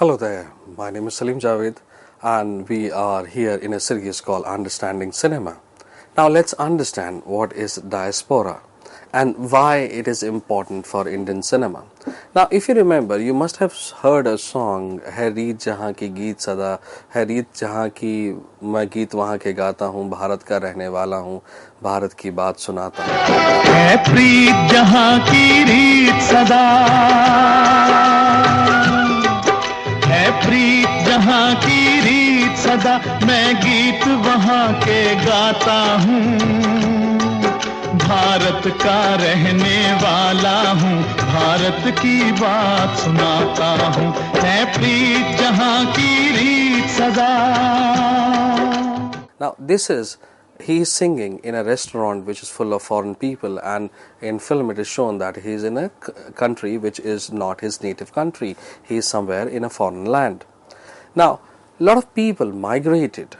Hello there, my name is Salim Javed and we are here in a series called Understanding Cinema. Now let's understand what is diaspora and why it is important for Indian cinema. Now if you remember, you must have heard a song, है रीत जहाँ की गीत सदा, है रीत जहाँ की मैं गीत वहाँ के गाता हूँ, भारत का रहने वाला हूँ, भारत की बात सुनाता हूँ. है प्रीत जहाँ की रीत सदा, है प्रीत जहाँ की रीत सदा, मैं गीत वहाँ के गाता हूँ, भारत का रहने वाला हूँ, भारत की बात सुनाता हूँ, है प्रीत जहाँ की रीत सदा. Now he is singing in a restaurant which is full of foreign people, and in film it is shown that he is in a country which is not his native country. He is somewhere in a foreign land. Now, a lot of people migrated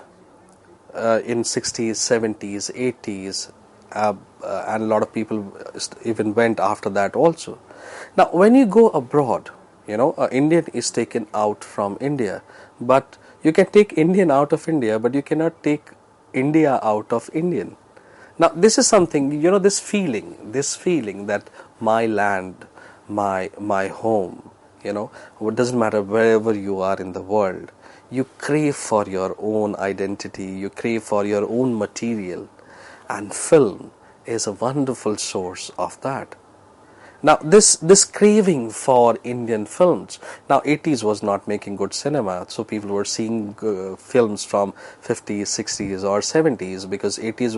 in 60s, 70s, 80s, and a lot of people even went after that also. Now, when you go abroad, an Indian is taken out from India, but you can take Indian out of India, but you cannot take India out of Indian. Now, this is something, this feeling that my land, my home, it doesn't matter wherever you are in the world, you crave for your own identity, you crave for your own material, and film is a wonderful source of that. Now, this craving for Indian films, now 80s was not making good cinema, so people were seeing films from 50s, 60s or 70s, because 80s,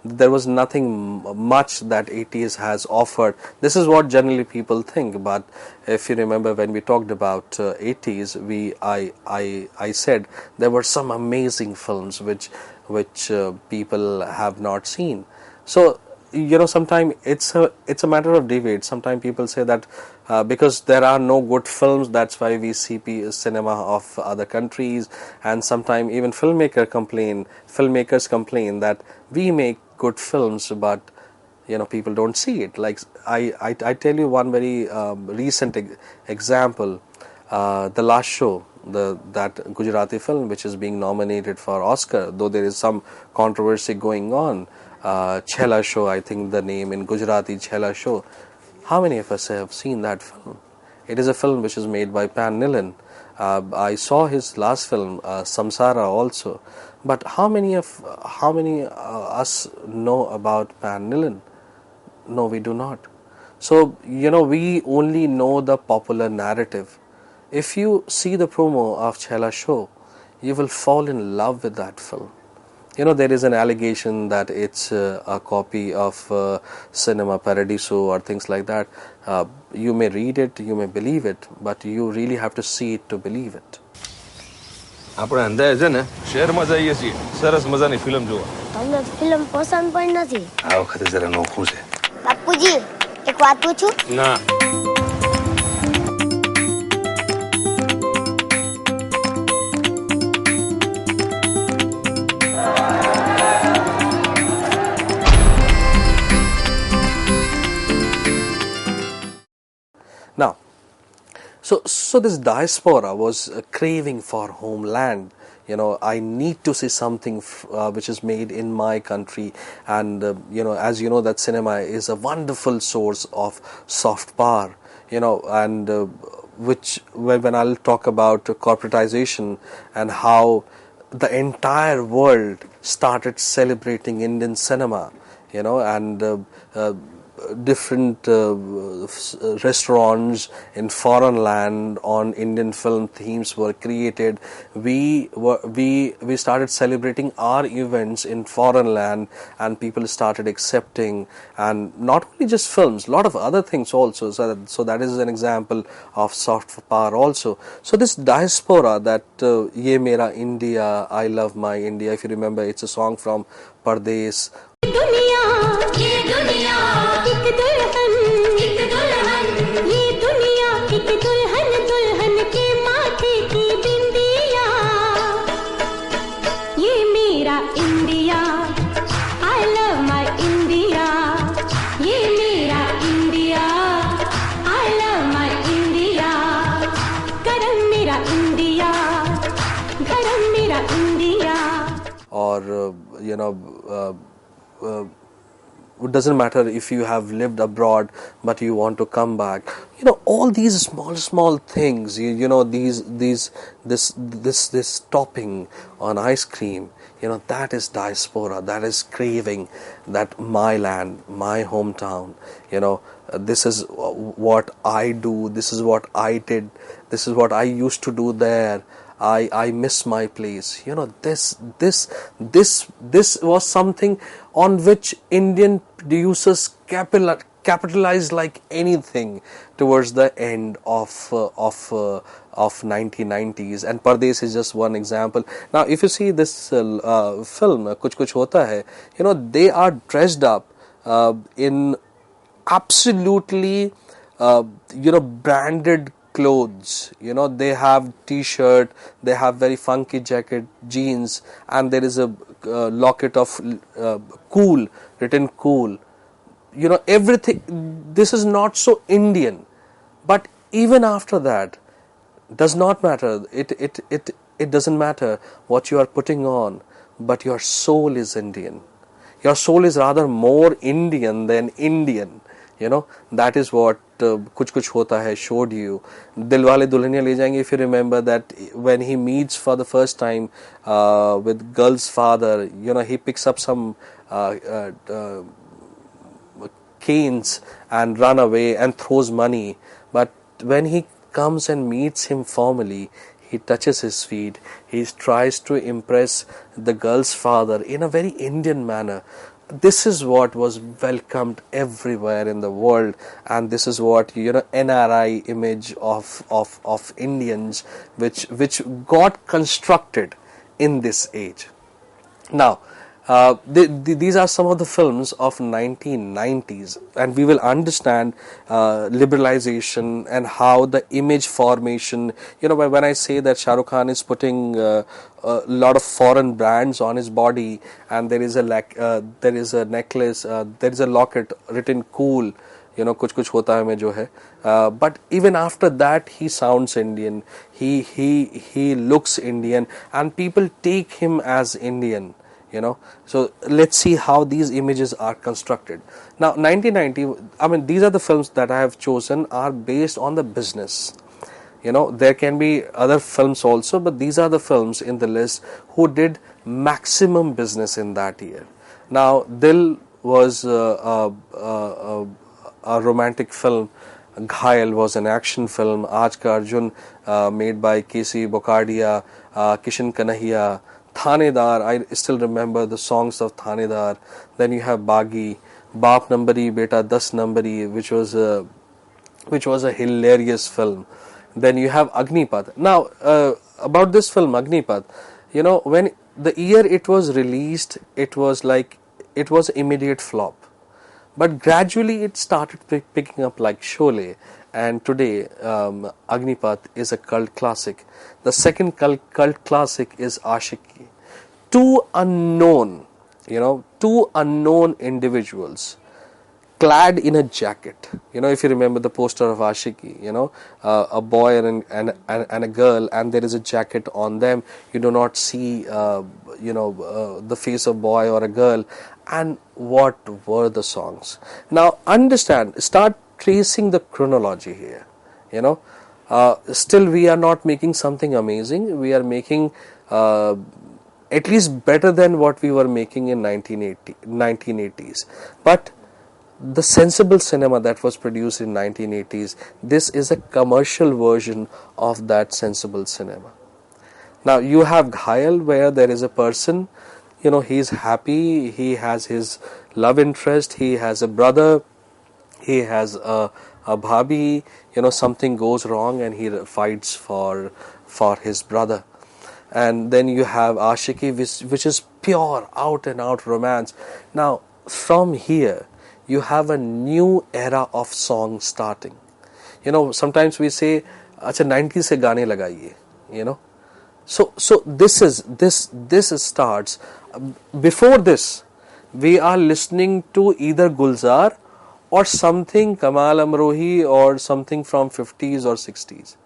there was nothing much that 80s has offered. This is what generally people think, but if you remember when we talked about 80s, I said there were some amazing films which people have not seen. So, sometimes it's a matter of debate. Sometimes people say that because there are no good films, that's why we see cinema of other countries, and sometimes even filmmakers complain that we make good films, but people don't see it. Like I tell you one very recent example, The Last Show, that Gujarati film which is being nominated for Oscar, though there is some controversy going on. Chhela Show, I think the name in Gujarati, Chhela Show. How many of us have seen that film? It is a film which is made by Pan Nilan. I saw his last film, Samsara, also. But how many us know about Pan Nilan? No, we do not. So we only know the popular narrative. If you see the promo of Chhela Show, you will fall in love with that film. There is an allegation that it's a copy of Cinema Paradiso or things like that. You may read it, you may believe it, but you really have to see it to believe it. આપણે અંદાજ છે ને શહેરમાં જઈએ છીએ સરસ મજાની film જોવા. તમને ફિલ્મ પસંદ પણ નથી. આ વખતે જરા નોખું છે. બાપુજી એક વાત પૂછું? ના. Now, so this diaspora was craving for homeland. I need to see something which is made in my country, and as you know, that cinema is a wonderful source of soft power. And which when I'll talk about corporatization and how the entire world started celebrating Indian cinema, and different restaurants in foreign land on Indian film themes were created. We started celebrating our events in foreign land, and people started accepting, and not only just films, a lot of other things also. So that is an example of soft power also. So this diaspora, that Ye Mera India, I love my India. If you remember, it's a song from Pardes. India. or it doesn't matter if you have lived abroad but you want to come back. All these small things, this topping on ice cream, that is diaspora, that is craving, that my land, my hometown, this is what I do, this is what I did, this is what I used to do there. I miss my place. This was something on which Indian producers capitalized like anything towards the end of 1990s, and Pardes is just one example. Now, if you see this film, Kuch Kuch Hota Hai, they are dressed up in absolutely branded clothes. They have t-shirt, they have very funky jacket, jeans, and there is a locket of cool, written cool. Everything. This is not so Indian, but even after that, does not matter. It doesn't matter what you are putting on, but your soul is Indian. Your soul is rather more Indian than Indian. That is what Kuch Kuch Hota Hai showed you. Dilwale Dulhaniya Le Jayenge, if you remember that when he meets for the first time with girl's father, he picks up some canes and run away and throws money. But when he comes and meets him formally, he touches his feet. He tries to impress the girl's father in a very Indian manner. This is what was welcomed everywhere in the world, and this is what NRI image of Indians which got constructed in this age. Now, these are some of the films of 1990s, and we will understand liberalization and how the image formation. When I say that Shah Rukh Khan is putting a lot of foreign brands on his body, and there is a necklace, there is a locket written cool, kuch kuch hota hai mein jo hai, but even after that he sounds Indian, he looks Indian, and people take him as Indian. So let's see how these images are constructed. Now, 1990, these are the films that I have chosen are based on the business. There can be other films also, but these are the films in the list who did maximum business in that year. Now, Dil was a romantic film. Ghayal was an action film. Aaj Ka Arjun, made by K.C. Bokadia, Kishan Kanhaiya. Thanedar, I still remember the songs of Thanedar. Then you have Bagi, Baap Nambari Beta Das Nambari, which was a hilarious film. Then you have Agnipath. Now, about this film Agnipath, when the year it was released, it was immediate flop, but gradually it started picking up like Sholay. And today, Agnipath is a cult classic. The second cult classic is Ashiki. Two unknown individuals clad in a jacket. If you remember the poster of Ashiki, a boy and a girl, and there is a jacket on them. You do not see, the face of boy or a girl. And what were the songs? Now, start tracing the chronology here. Still we are not making something amazing. We are making at least better than what we were making in 1980s. But the sensible cinema that was produced in 1980s, this is a commercial version of that sensible cinema. Now you have Ghayal, where there is a person, he's happy, he has his love interest, he has a brother, he has a bhabi, something goes wrong and he fights for his brother. And then you have Ashiki, which is pure out and out romance. Now from here you have a new era of song starting. Sometimes we say, "Acha 90s se gaane lagaiye," So this starts. Before this, we are listening to either Gulzar or something Kamal Amrohi or something from 50s or 60s.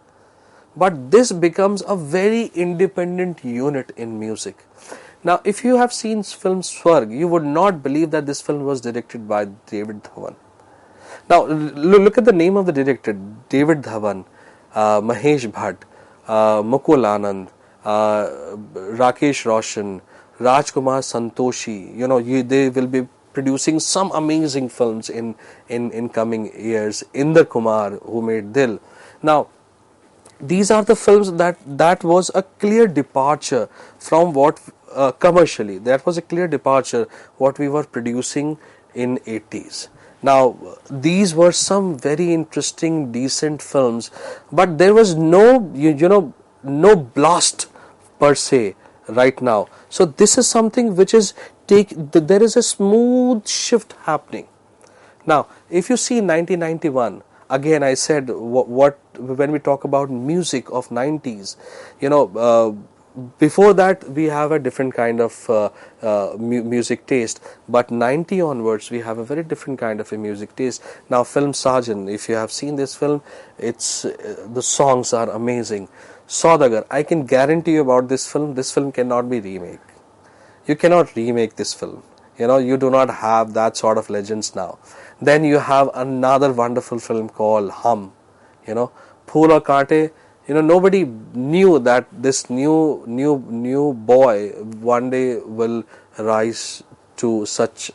But this becomes a very independent unit in music. Now, if you have seen film Swarg, you would not believe that this film was directed by David Dhawan. Now, look at the name of the director: David Dhawan, Mahesh Bhatt, Mukul Anand, Rakesh Roshan, Rajkumar Santoshi. They will be producing some amazing films in coming years. Inder Kumar, who made Dil. Now, these are the films that was a clear departure from what commercially, that was a clear departure what we were producing in 80s. Now, these were some very interesting, decent films, but there was no no blast per se right now. So this is something which is there is a smooth shift happening. Now, if you see 1991, again I said what when we talk about music of 90s, before that we have a different kind of music taste, but 90 onwards we have a very different kind of a music taste. Now, film Sergeant, if you have seen this film, it's the songs are amazing. Saudagar, I can guarantee you about this film cannot be remade. You cannot remake this film. You do not have that sort of legends now. Then you have another wonderful film called Hum. Phool Aur Kaante. Nobody knew that this new boy one day will rise to such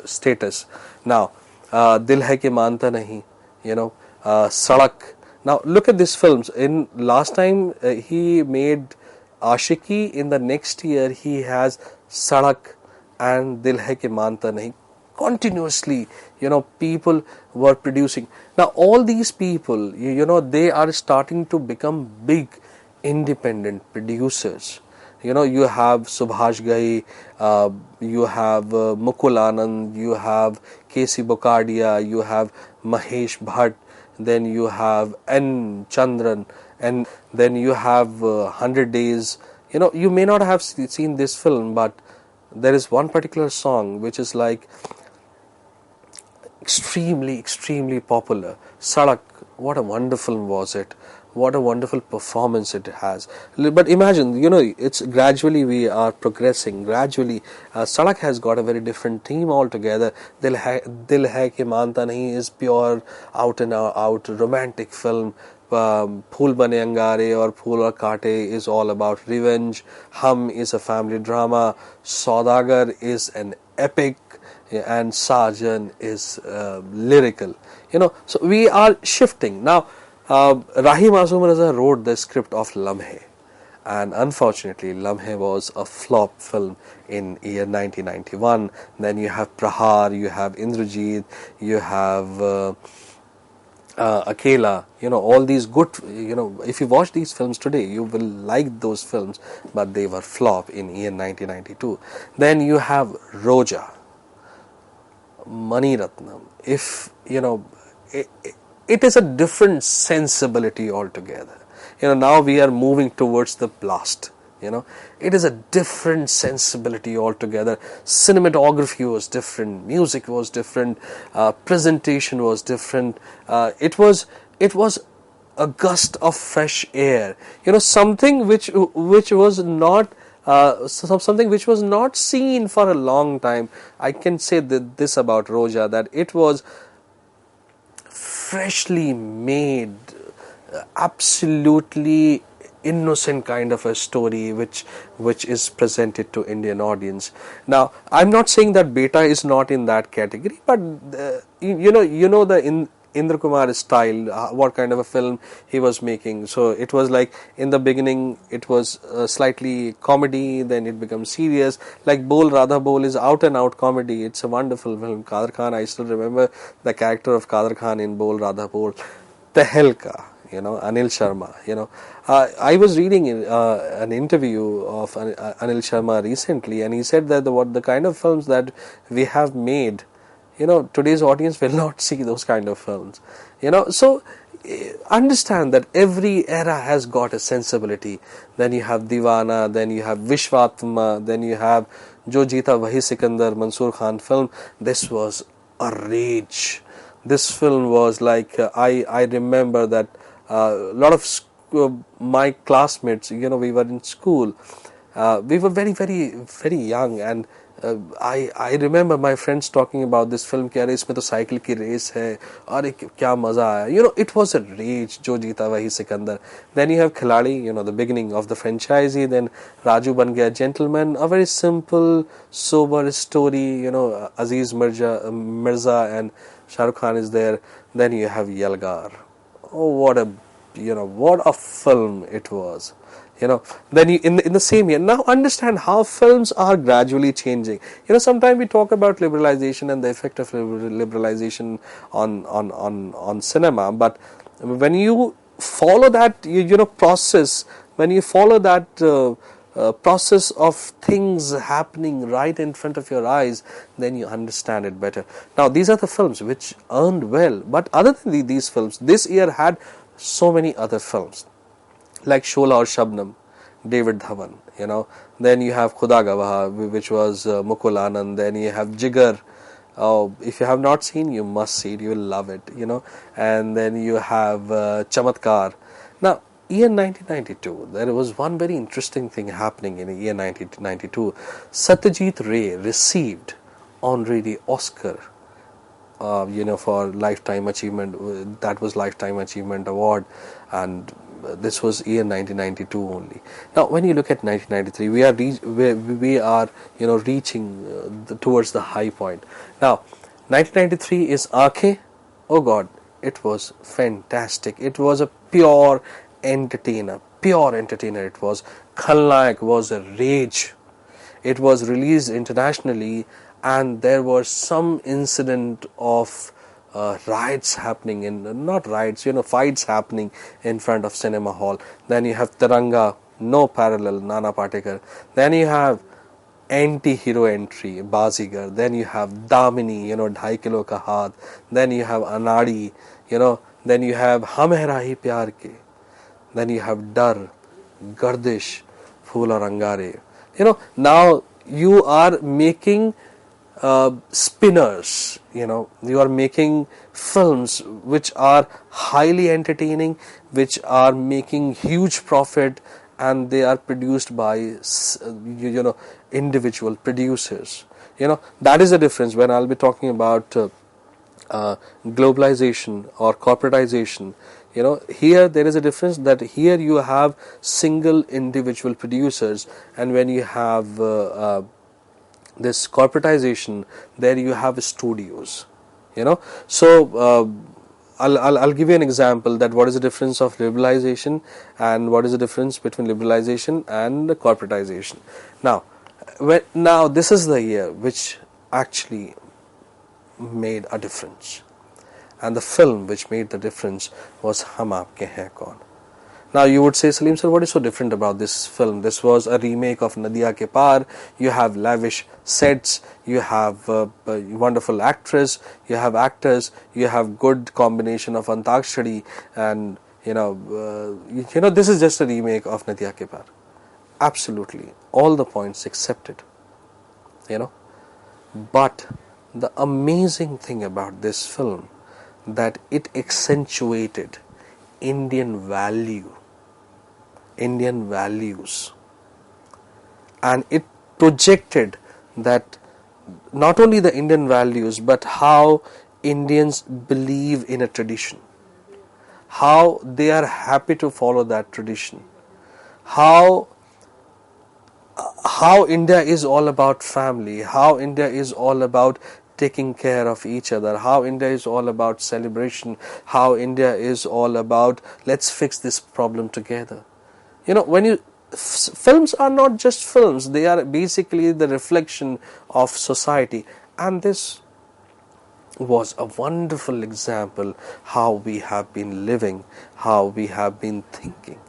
status. Now, Dil Hai Ki Manta Nahi, Sadak. Now, look at these films. In last time he made Ashiki. In the next year he has Sadak and Dil Hai Ki Manta Nahi. Continuously, people were producing. Now, all these people, they are starting to become big independent producers. You have Subhash Ghai, you have Mukul Anand, you have K.C. Bokadia, you have Mahesh Bhatt, then you have N. Chandran, and then you have 100 Days. You may not have seen this film, but there is one particular song which is like extremely popular. Sadak, what a wonderful film was it. What a wonderful performance it has. But imagine, it's gradually we are progressing. Gradually, Sadak has got a very different theme altogether. Dil Hai Ki Manta Nahi is pure out and out romantic film. Phool Bane Angare or Phool Aur Kaante is all about revenge. Hum is a family drama. Saudagar is an epic, and Sergeant is lyrical. So we are shifting now. Rahim Azum Raza wrote the script of Lamhe, and unfortunately Lamhe was a flop film in year 1991. Then you have Prahar, you have Indrajit, you have Akela, all these good, if you watch these films today, you will like those films, but they were flop in year 1992. Then you have Roja, Mani Ratnam. If, it is a different sensibility altogether. Now we are moving towards the blast. It is a different sensibility altogether. Cinematography was different, music was different, presentation was different. It was a gust of fresh air. Something which was not something which was not seen for a long time. I can say this about Roja, that it was freshly made, absolutely innocent kind of a story which is presented to Indian audience. Now, I'm not saying that Beta is not in that category, but the Indra Kumar style, what kind of a film he was making. So it was like, in the beginning it was slightly comedy, then it becomes serious. Like Bol Radha Bol is out and out comedy. It's a wonderful film. Kader Khan, I still remember the character of Kader Khan in Bol Radha Bol. Tehelka, Anil Sharma, I was reading an interview of Anil Sharma recently, and he said that the kind of films that we have made, today's audience will not see those kind of films. So understand that every era has got a sensibility. Then you have Divana, then you have Vishwatma, then you have Jo Jeeta Wahi Sikandar, Mansoor Khan film. This was a rage. This film was like, I remember that a lot of my classmates, we were in school, We were very young, and I remember my friends talking about this film कि अरे इसमें तो cycle की race है, अरे क्या मजा आया. It was a rage. जो जीता वही सिकंदर. Then you have खिलाड़ी, the beginning of the franchise. Then Raju बन गया gentleman. A very simple, sober story. Aziz Mirza and Shah Rukh Khan is there. Then you have Yalgar. Oh, what a film it was. Then in the same year. Now understand how films are gradually changing. Sometimes we talk about liberalization and the effect of liberalization on cinema, but when you follow that process, when you follow that process of things happening right in front of your eyes, then you understand it better. Now these are the films which earned well, but other than these films, this year had so many other films like Shola or Shabnam, David Dhawan, Then you have Khuda Gawah, which was Mukul Anand. Then you have Jigar. If you have not seen, you must see it. You will love it, And then you have Chamatkar. Now, year 1992, there was one very interesting thing happening in the year 1992. Satyajit Ray received honorary Oscar, for lifetime achievement. That was lifetime achievement award, and this was year 1992 only. Now, when you look at 1993, we are reaching towards the high point. Now, 1993 is Aankhein. Oh God, it was fantastic. It was a pure entertainer. It was. Khalnaik was a rage. It was released internationally, and there was some incident of riots happening not riots, fights happening in front of cinema hall. Then you have Taranga, no parallel, Nana Patekar. Then you have anti-hero entry, Bazigar. Then you have Damini, 2.5 kilo ka haath. Then you have Anadi, then you have Hum Hai Rahi Pyar Ke. Then you have Dar, Gardish, Phool aur Angare. Now you are making spinners, you are making films which are highly entertaining, which are making huge profit, and they are produced by individual producers. That is the difference when I'll be talking about globalization or corporatization. Here there is a difference, that here you have single individual producers, and when you have this corporatization, there you have studios. So I'll give you an example that what is the difference of liberalization and what is the difference between liberalization and corporatization. Now this is the year which actually made a difference, and the film which made the difference was Hum Aapke Hain Kaun. Now you would say, Salim sir, what is so different about this film? This was a remake of Nadia Ke Paar. You have lavish sets, you have a wonderful actress, you have actors, you have good combination of Antakshari, and this is just a remake of Nadia Ke Paar. Absolutely, all the points accepted. But the amazing thing about this film, that it accentuated Indian values, and it projected that not only the Indian values, but how Indians believe in a tradition, how they are happy to follow that tradition, how India is all about family, how India is all about taking care of each other, how India is all about celebration, how India is all about let's fix this problem together. Films are not just films, they are basically the reflection of society, and this was a wonderful example how we have been living, how we have been thinking.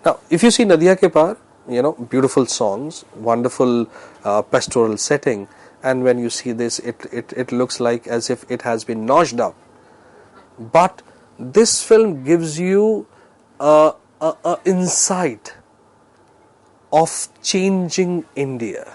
Now, if you see Nadia Ke Paar, beautiful songs, wonderful pastoral setting, and when you see this, it looks like as if it has been notched up. But this film gives you a insight of changing India.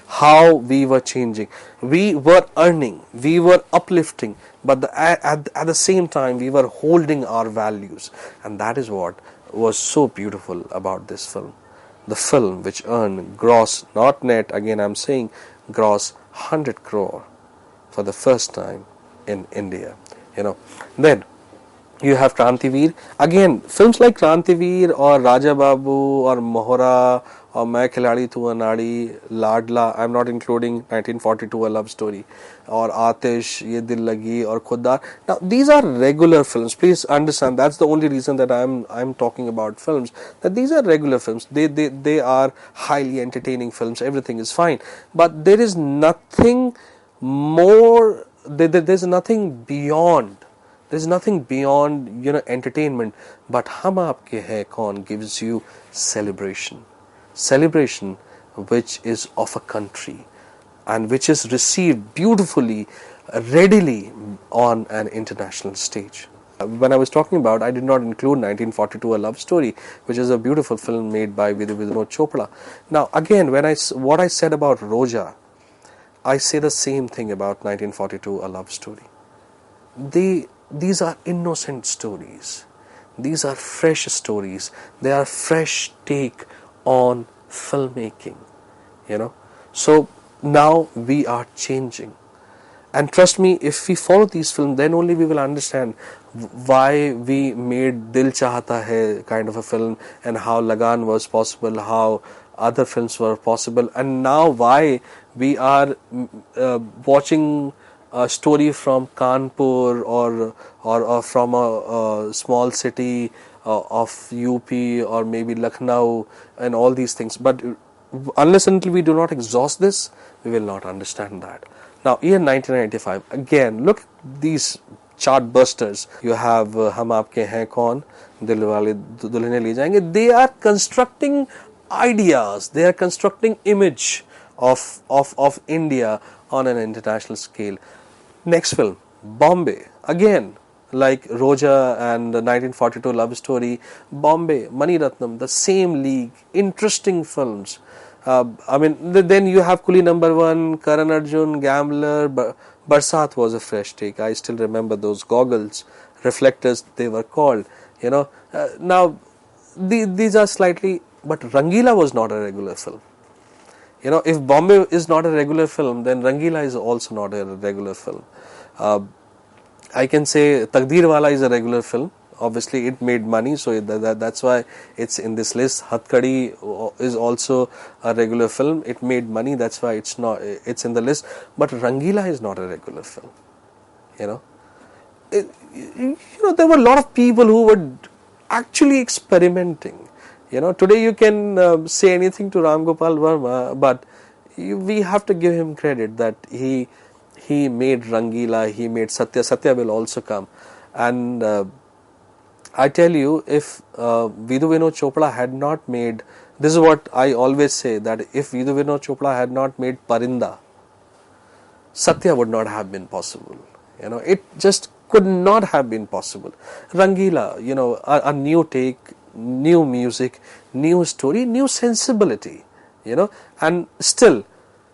How we were changing, we were earning, we were uplifting, but at the same time we were holding our values, and that is what was so beautiful about this film. the film which earned gross, not net, again I'm saying gross 100 crore for the first time in India. Then you have Krantiveer. Again, films like Krantiveer or Raja Babu or Mohra or Main Khiladi Tu Anadi, Ladla, I'm not including 1942 A Love Story, or Atish, Ye Dil Lagi, or Khuddar. Now these are regular films. Please understand, that's the only reason that I'm talking about films, that these are regular films. They are highly entertaining films. Everything is fine, but there is nothing more. There's nothing beyond. There's nothing beyond, entertainment. But Hum Aapke Hai Kaun gives you celebration. Celebration which is of a country and which is received beautifully, readily on an international stage. When I was talking about, I did not include 1942 A Love Story, which is a beautiful film made by Vinod Chopra. Now again, what I said about Roja, I say the same thing about 1942 A Love Story. These are innocent stories. These are fresh stories. They are fresh take on filmmaking. So now we are changing. And trust me, if we follow these films, then only we will understand why we made Dil Chahta Hai kind of a film, and how Lagan was possible, how other films were possible, and now why we are watching a story from Kanpur or from a small city of UP or maybe Lucknow and all these things. But unless until we do not exhaust this, we will not understand that. Now, year 1995, again, look at these chart busters. You have Hum Aapke Hain Kaun, Dilwale Dulhaniya Le Jayenge. They are constructing ideas. They are constructing image of India on an international scale. Next film, Bombay. Again, like Roja and the 1942 Love Story, Bombay, Mani Ratnam, the same league. Interesting films. Then you have Kuli Number One, Karan Arjun, Gambler, Barsat was a fresh take. I still remember those goggles, reflectors they were called. Now these are slightly, but Rangila was not a regular film. If Bombay is not a regular film, then Rangila is also not a regular film. I can say Takdeer Wala is a regular film. Obviously, it made money, so that's why it's in this list. Hatkadi is also a regular film. It made money, that's why it's in the list. But Rangila is not a regular film. There were a lot of people who were actually experimenting. Today you can say anything to Ram Gopal Verma, but we have to give him credit that he made Rangila, he made Satya. Satya will also come. And I tell you, if Vidhu Vinod Chopra had not made, this is what I always say, that if Vidhu Vinod Chopra had not made Parinda, Satya would not have been possible. It just could not have been possible. Rangila, a new take, new music, new story, new sensibility, and still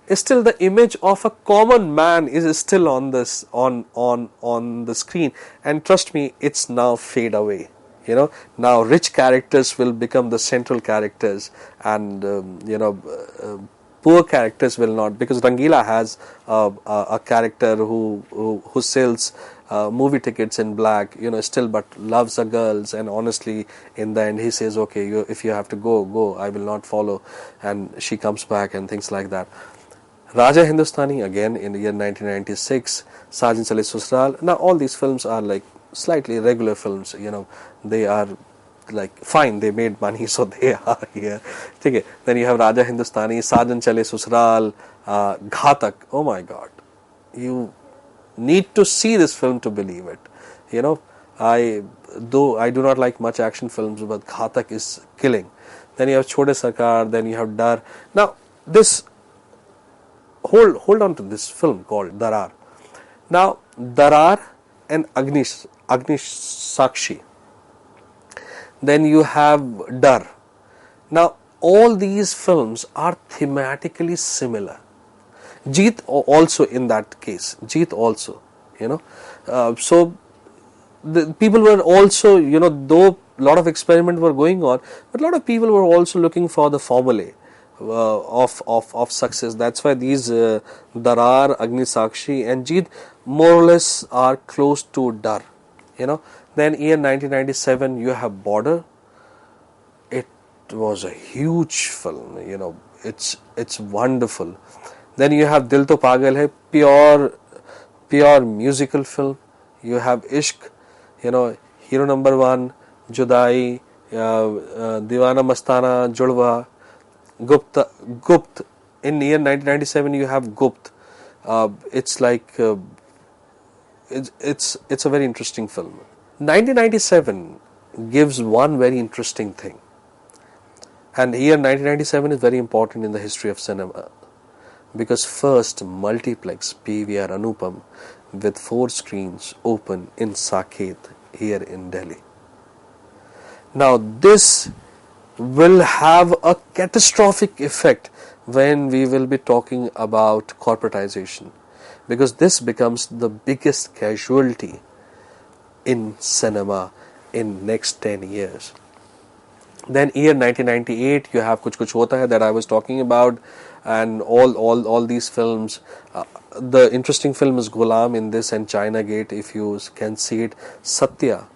the image of a common man is still on this on the screen. And trust me, it's now fade away. Now rich characters will become the central characters, and poor characters will not, because Rangila has a character who sells movie tickets in black, still, but loves the girls, and honestly in the end he says, okay, if you have to go, I will not follow, and she comes back and things like that. Raja Hindustani, again in the year 1996, Sajan Chale Susral. Now all these films are like slightly regular films, they are like fine, they made money, so they are here. Okay. Then you have Raja Hindustani, Sajan Chale Susral, Ghatak. Oh my God, you need to see this film to believe it. I do not like much action films, but Ghatak is killing. Then you have Chhode Sarkar, then you have Dar. Now this hold on to this film called Darar. Now Darar and Agnish Sakshi. Then you have Dar. Now all these films are thematically similar. Jeet also in that case. Jeet also, so the people were also, though lot of experiment were going on, but a lot of people were also looking for the formulae of success. That's why these Darar, Agni Sakshi and Jeet more or less are close to Dar. Then year 1997 you have Border. It was a huge film. It's wonderful. Then you have Dil To Pagal Hai, pure musical film. You have Ishq, Hero Number One, Judai, Divana Mastana, Judwa, Gupt. In year 1997 you have Gupt. It's like it's a very interesting film. 1997 gives one very interesting thing, and year 1997 is very important in the history of cinema, because first multiplex PVR Anupam with 4 screens open in Saket here in Delhi. Now this will have a catastrophic effect when we will be talking about corporatization, because this becomes the biggest casualty in cinema in next 10 years. Then year 1998 you have Kuch Kuch Hota Hai that I was talking about, and all these films. The interesting film is Ghulam in this, and China Gate, if you can see it. Satya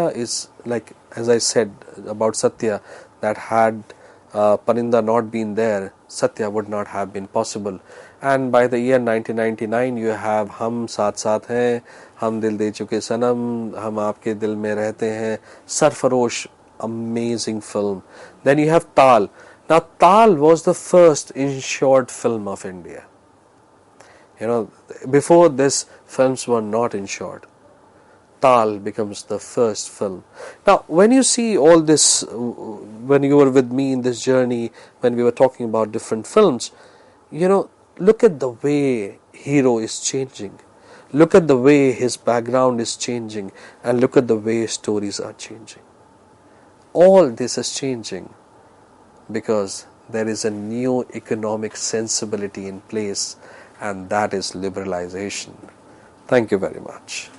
is like, as I said about Satya, that had Parinda not been there, Satya would not have been possible. And by the year 1999 you have Hum Saath Saath Hain, Hum Dil De Chuke Sanam, Hum Aapke Dil Mein Rehte Hain, Sarfarosh, amazing film. Then you have Tal. Now Tal was the first insured film of India. Before this, films were not insured. Tal becomes the first film. Now, when you see all this, when you were with me in this journey, when we were talking about different films, look at the way hero is changing. Look at the way his background is changing, and look at the way stories are changing. All this is changing because there is a new economic sensibility in place, and that is liberalization. Thank you very much.